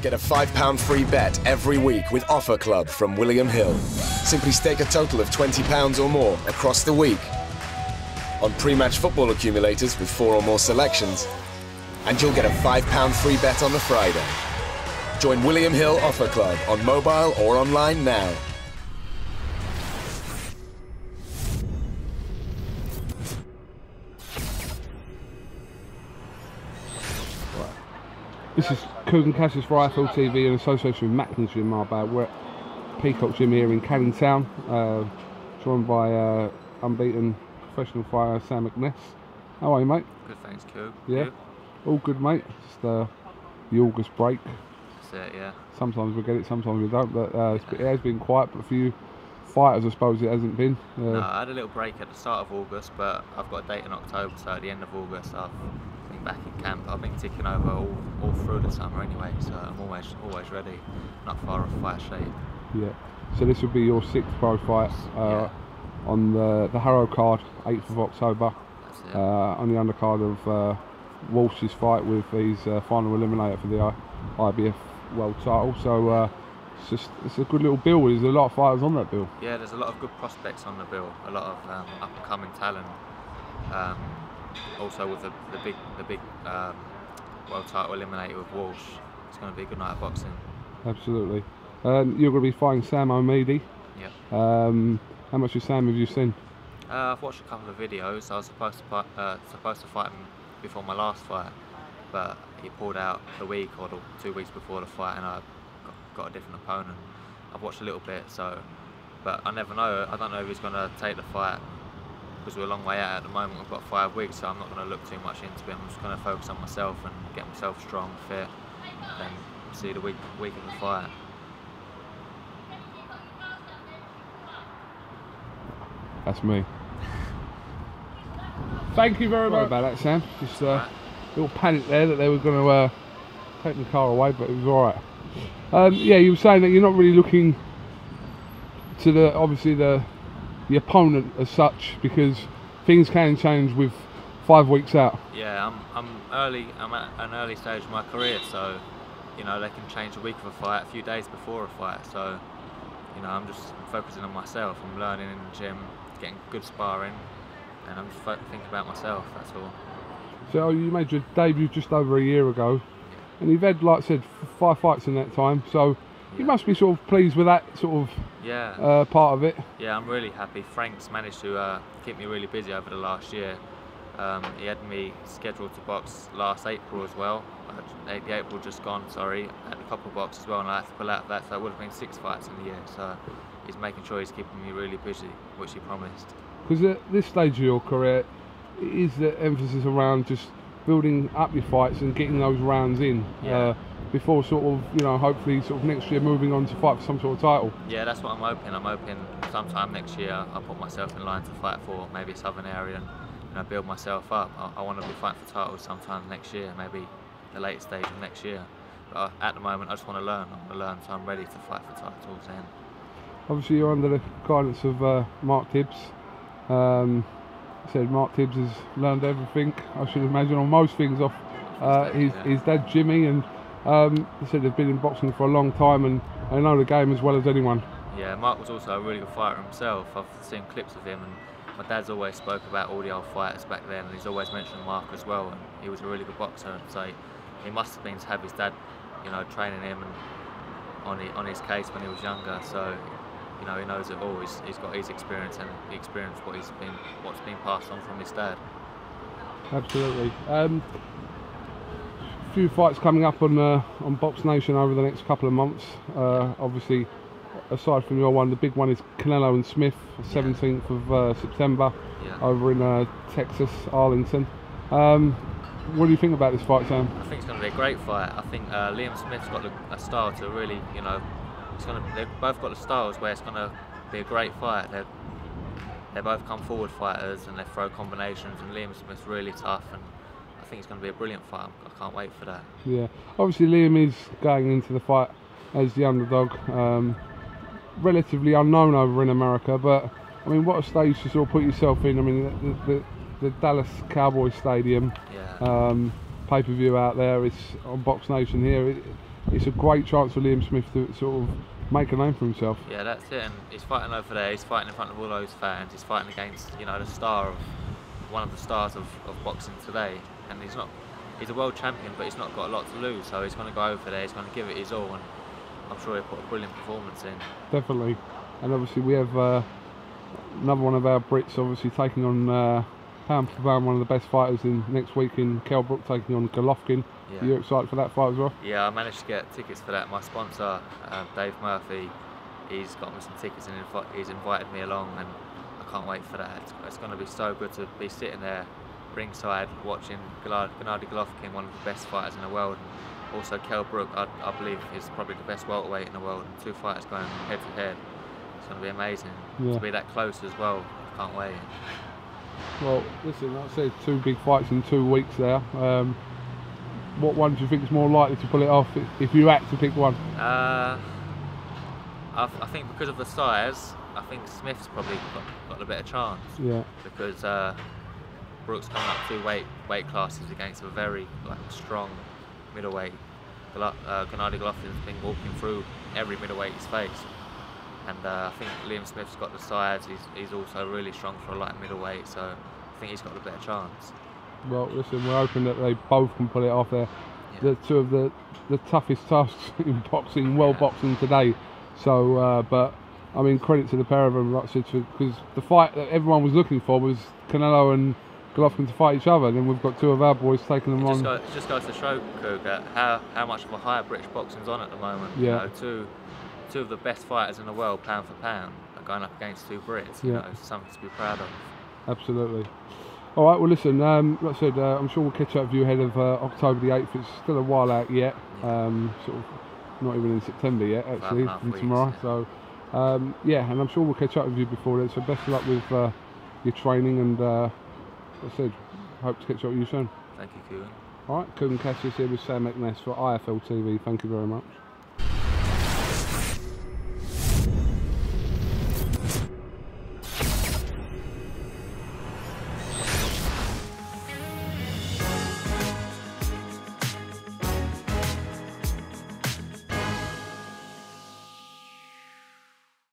Get a £5 free bet every week with Offer Club from William Hill. Simply stake a total of £20 or more across the week on pre-match football accumulators with 4 or more selections, and you'll get a £5 free bet on the Friday. Join William Hill Offer Club on mobile or online now. This is KUGAN CASSIUS for IFL TV in association with McNESS Gym Marbella. We're at Peacock Gym here in Canning Town, joined by unbeaten professional fighter Sam McNESS. How are you, mate? Good, thanks, Kug. Yeah, all good, mate. Just the August break. That's it, yeah. Sometimes we get it, sometimes we don't, but it has been quiet, but for you fighters, I suppose it hasn't been. No, I had a little break at the start of August, but I've got a date in October, so at the end of August I've been back in camp. I've been ticking over all through the summer anyway, so I'm always ready, not far off fight shape. Yeah, so this will be your 6th pro fight on the Harrow card, 8th of October, on the undercard of Walsh's fight with his final eliminator for the IBF world title. So it's a good little bill. There's a lot of fighters on that bill. Yeah, there's a lot of good prospects on the bill, a lot of up-and-coming talent. Also with the big world title eliminator with Walsh, it's going to be a good night of boxing. Absolutely. You're going to be fighting Sam O'Meady. Yeah. How much of Sam have you seen? I've watched a couple of videos. I was supposed to fight him before my last fight, but he pulled out the week or 2 weeks before the fight, and I got a different opponent. I've watched a little bit, but I never know. I don't know if he's going to take the fight, because we're a long way out at the moment. We've got 5 weeks, so I'm not going to look too much into it. I'm just going to focus on myself and get myself strong, fit, and see the week of the fight. That's me. Thank you very much. Sorry about that, Sam. Just a little panic there that they were going to take the car away, but it was all right. Yeah, you were saying that you're not really looking to obviously the opponent as such, because things can change with 5 weeks out. Yeah, I'm at an early stage of my career, so you know they can change a week of a fight, a few days before a fight. So you know I'm just focusing on myself. I'm learning in the gym, getting good sparring, and I'm just thinking about myself. That's all. So you made your debut just over a year ago, and you've had, like I said, 5 fights in that time. So you must be sort of pleased with that sort of part of it. Yeah, I'm really happy. Frank's managed to keep me really busy over the last year. He had me scheduled to box last April as well. The April just gone, sorry, at the Copper box as well, and I had to pull out of that, so it would have been 6 fights in the year. So he's making sure he's keeping me really busy, which he promised. Because at this stage of your career, is the emphasis around just building up your fights and getting those rounds in before sort of, you know, hopefully sort of next year moving on to fight for some sort of title? Yeah, that's what I'm hoping. I'm hoping sometime next year I'll put myself in line to fight for maybe a Southern area and, you know, build myself up. I want to be fighting for titles sometime next year, maybe the late stage of next year. But at the moment I just want to learn. I want to learn, so I'm ready to fight for titles then. Obviously you're under the guidance of Mark Tibbs. Said Mark Tibbs has learned everything, I should imagine, on most things off his dad Jimmy, and he said they've been in boxing for a long time and they know the game as well as anyone. Yeah, Mark was also a really good fighter himself. I've seen clips of him, and my dad's always spoke about all the old fighters back then, and he's always mentioned Mark as well, and he was a really good boxer, so he must have been to have his dad, you know, training him and on his case when he was younger. So you know, he knows it all. He's got his experience, and he experienced what's been passed on from his dad. Absolutely. A few fights coming up on BoxNation over the next couple of months. Obviously, aside from your one, the big one is CANELO and Smith, 17th of September, over in Texas, Arlington. What do you think about this fight, Sam? I think it's going to be a great fight. I think Liam Smith's got a style to really, you know, they've both got the styles where it's going to be a great fight. They both come forward fighters and they throw combinations, and Liam Smith's really tough, and I think it's going to be a brilliant fight. I can't wait for that. Yeah, obviously Liam is going into the fight as the underdog, relatively unknown over in America, but I mean, what a stage to sort of put yourself in. I mean, the Dallas Cowboys Stadium, pay-per-view out there, it's on BoxNation here. it's a great chance for Liam Smith to sort of make a name for himself. Yeah, that's it. And he's fighting over there. He's fighting in front of all those fans. He's fighting against, you know, the star of one of the stars of boxing today. And he's a world champion, but he's not got a lot to lose. So he's going to go over there. He's going to give it his all, and I'm sure he'll put a brilliant performance in. Definitely. And obviously we have another one of our Brits obviously taking on pound for pound one of the best fighters in next week in BROOK, taking on GOLOVKIN. Yeah. Are you excited for that fight as well? Yeah, I managed to get tickets for that. My sponsor, Dave Murphy, he's got me some tickets and he's invited me along, and I can't wait for that. It's going to be so good to be sitting there ringside watching Gennady Golovkin, one of the best fighters in the world. And also BROOK, I believe, is probably the best welterweight in the world. And 2 fighters going head to head. It's going to be amazing to be that close as well. Can't wait. Well, listen, like I said, 2 big fights in 2 weeks there. What one do you think is more likely to pull it off if you had to pick one? I think because of the size, I think Smith's probably got a better chance. Yeah. Because Brook's coming up 2 weight classes against a very strong middleweight. Gennady Golovkin's been walking through every middleweight he's faced. And I think Liam Smith's got the size. He's also really strong for a light middleweight, so I think he's got a better chance. Well, listen, we're hoping that they both can pull it off. They're the 2 of the toughest tasks in boxing, world boxing today. So, but I mean, credit to the pair of them, like I said, because the fight that everyone was looking for was Canelo and Golovkin to fight each other. And then we've got 2 of our boys taking them on. It just goes to show, Kugan, how much of a higher British boxing's on at the moment. Yeah. You know, two of the best fighters in the world, pound for pound, are going up against 2 Brits. You know, it's something to be proud of. Absolutely. All right, well, listen, like I said, I'm sure we'll catch up with you ahead of October the 8th. It's still a while out yet, sort of not even in September yet, actually, from tomorrow. So, yeah, and I'm sure we'll catch up with you before then. So best of luck with your training, and like I said, hope to catch up with you soon. Thank you, Kugan. All right, Kugan Cassius here with Sam McNESS for IFL TV. Thank you very much.